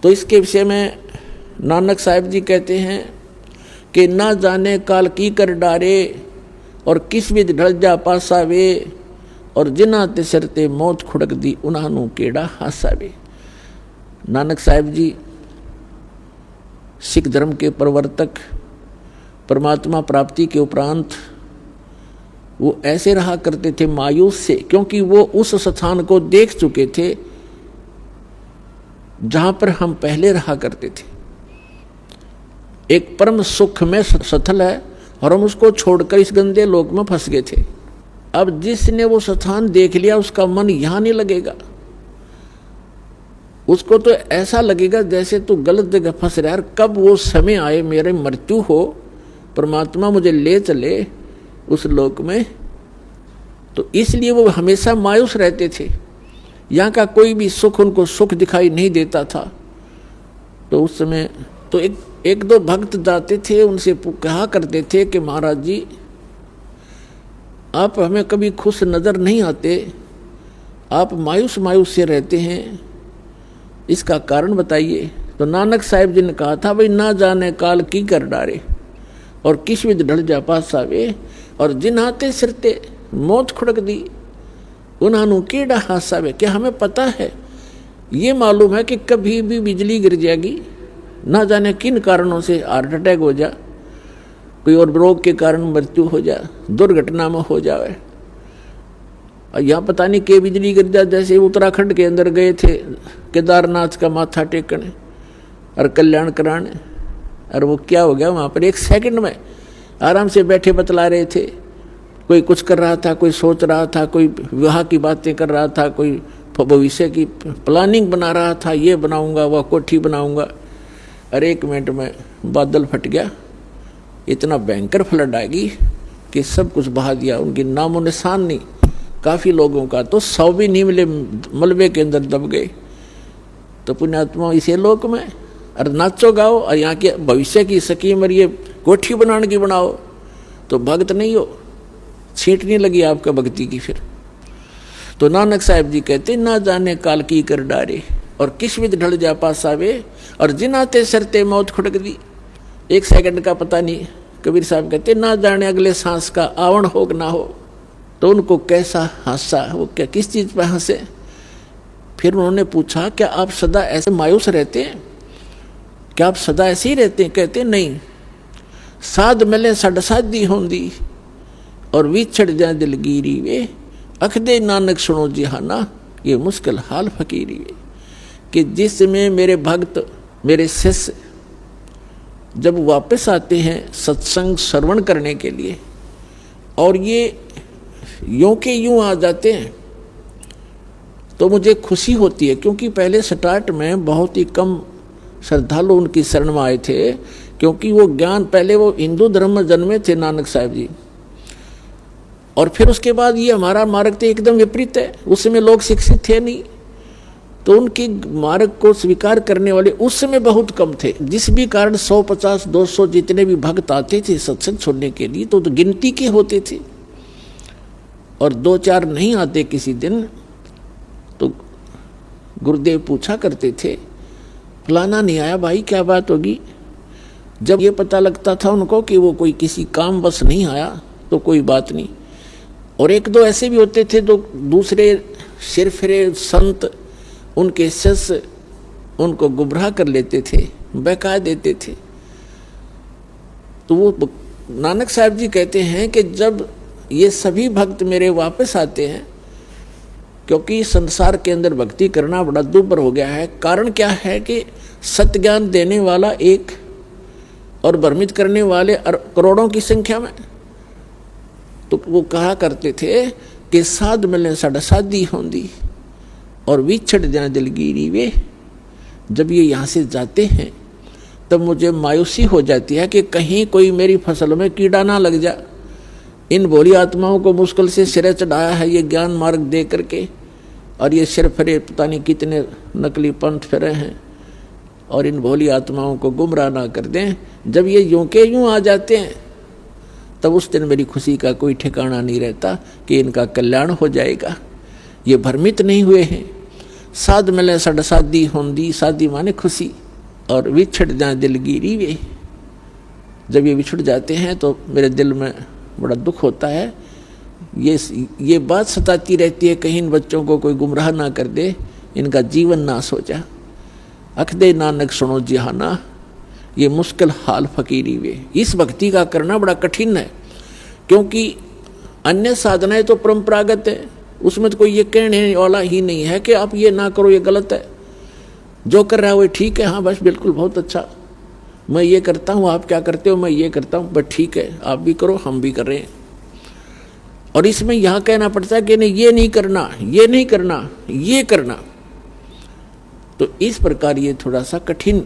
तो इसके विषय में नानक साहिब जी कहते हैं कि ना जाने काल की कर डारे और किस विध ढल जा पासा वे, और जिन्हां ते सरते मौत खुड़क दी उन्हां केड़ा हासा वे। नानक साहिब जी सिख धर्म के प्रवर्तक, परमात्मा प्राप्ति के उपरांत वो ऐसे रहा करते थे मायूस से, क्योंकि वो उस स्थान को देख चुके थे जहां पर हम पहले रहा करते थे। एक परम सुख में स्थल है और हम उसको छोड़कर इस गंदे लोक में फंस गए थे। अब जिसने वो स्थान देख लिया उसका मन यहां नहीं लगेगा, उसको तो ऐसा लगेगा जैसे तू गलत जगह फंस रहा है। कब वो समय आए मेरे मृत्यु हो, परमात्मा मुझे ले चले उस लोक में, तो इसलिए वो हमेशा मायूस रहते थे। यहाँ का कोई भी सुख उनको सुख दिखाई नहीं देता था। तो उस समय तो एक दो भक्त जाते थे, उनसे कहा करते थे कि महाराज जी आप हमें कभी खुश नज़र नहीं आते, आप मायूस मायूस से रहते हैं, इसका कारण बताइए। तो नानक साहिब जी ने कहा था, भाई ना जाने काल की कर डारे और किस विध ढल जा पासा वे, और जिन हाथे सिरते मौत खुड़क दी उन्हां केड़ा हासा वे। क्या हमें पता है, ये मालूम है कि कभी भी बिजली गिर जाएगी, ना जाने किन कारणों से हार्ट अटैक हो जा, कोई और रोग के कारण मृत्यु हो जा, दुर्घटना में हो जाए। और यहाँ पता नहीं के बिजली गिर जा। जैसे उत्तराखंड के अंदर गए थे केदारनाथ का माथा टेकने और कल्याण कराने, और वो क्या हो गया वहाँ पर, एक सेकंड में आराम से बैठे बतला रहे थे। कोई कुछ कर रहा था, कोई सोच रहा था, कोई विवाह की बातें कर रहा था, कोई भविष्य की प्लानिंग बना रहा था, ये बनाऊंगा वह कोठी बनाऊंगा। अरे 1 मिनट में बादल फट गया, इतना भयंकर फ्लड आएगी कि सब कुछ बहा दिया, उनकी नामो निशान नहीं। काफ़ी लोगों का तो 100 भी नहीं मिले, मलबे के अंदर दब गए। तो पुण्यात्मा इसे लोक में और नाचो गाओ और यहाँ के भविष्य की स्कीम और ये कोठी बनाने की बनाओ, तो भक्त नहीं हो, छींट नहीं लगी आपका भक्ति की। फिर तो नानक साहिब जी कहते ना जाने काल की कर डारे और किस विध ढल जा पासा वे, और जिनाते सरते मौत खुड़क दी। 1 सेकंड का पता नहीं। कबीर साहब कहते ना जाने अगले सांस का आवण हो ना हो। तो उनको कैसा हंसा, वो क्या किस चीज पर हंसे। फिर उन्होंने पूछा क्या आप सदा ऐसे मायूस रहते हैं, क्या आप सदा ऐसे ही रहते हैं? कहते नहीं, साध मिले सड़ साधी होंदी और विछड़ जाए दिलगीरी वे, अखदे नानक सुनो जिहाना ये मुश्किल हाल फकीरी वे। कि जिसमें मेरे भक्त मेरे शिष्य जब वापस आते हैं सत्संग श्रवण करने के लिए, और ये यूं के यूं आ जाते हैं, तो मुझे खुशी होती है। क्योंकि पहले स्टार्ट में बहुत ही कम श्रद्धालु उनकी शरण में आए थे, क्योंकि वो ज्ञान, पहले वो हिंदू धर्म में जन्मे थे नानक साहिब जी, और फिर उसके बाद ये हमारा मार्ग तो एकदम विपरीत है। उसमें लोग शिक्षित थे नहीं, तो उनकी मार्ग को स्वीकार करने वाले उस समय बहुत कम थे। जिस भी कारण 150, 200 जितने भी भक्त आते थे सत्संग सुनने के लिए, तो गिनती के होते थे, और 2-4 नहीं आते किसी दिन। तो गुरुदेव पूछा करते थे, फलाना नहीं आया भाई, क्या बात होगी। जब ये पता लगता था उनको कि वो कोई किसी काम बस नहीं आया, तो कोई बात नहीं। और 1-2 ऐसे भी होते थे तो दूसरे सिरफिरे संत, उनके शिष्य उनको गुमराह कर लेते थे, बहका देते थे। तो वो नानक साहिब जी कहते हैं कि जब ये सभी भक्त मेरे वापस आते हैं, क्योंकि संसार के अंदर भक्ति करना बड़ा दुर्भर हो गया है। कारण क्या है कि सत्य ज्ञान देने वाला एक और भ्रमित करने वाले करोड़ों की संख्या में। तो वो कहा करते थे कि साध मिले सड़ साधी होंदी और विछड़ जाए दिलगीरी वे। जब ये यहाँ से जाते हैं तब मुझे मायूसी हो जाती है कि कहीं कोई मेरी फसल में कीड़ा ना लग जा। इन भोली आत्माओं को मुश्किल से सिरे चढ़ाया है ये ज्ञान मार्ग दे करके, और ये सिर फिरे पता नहीं कितने नकली पंथ फिरे हैं, और इन भोली आत्माओं को गुमराह ना कर दें। जब ये यूं के यूं आ जाते हैं तब उस दिन मेरी खुशी का कोई ठिकाना नहीं रहता कि इनका कल्याण हो जाएगा। ये भ्रमित नहीं हुए हैं, साध मिले सड़ शादी होंदी, शादी माने खुशी, और विछड़ जाए दिल गिरी वे। जब ये बिछुड़ जाते हैं तो मेरे दिल में बड़ा दुख होता है। ये बात सताती रहती है, कहीं इन बच्चों को कोई गुमराह ना कर दे, इनका जीवन नाश हो जाए। अख दे नानक सुनो जिहाना, ये मुश्किल हाल फकीरी वे। इस भक्ति का करना बड़ा कठिन है, क्योंकि अन्य साधनाएं तो परंपरागत है, उसमें तो कोई ये कहने वाला ही नहीं है कि आप ये ना करो, ये गलत है। जो कर रहा है वो ठीक है, हाँ बस बिल्कुल बहुत अच्छा, मैं ये करता हूँ, आप क्या करते हो, मैं ये करता हूँ, बस ठीक है, आप भी करो हम भी कर रहे हैं। और इसमें यहाँ कहना पड़ता है कि नहीं ये नहीं करना, ये नहीं करना, ये करना। तो इस प्रकार ये थोड़ा सा कठिन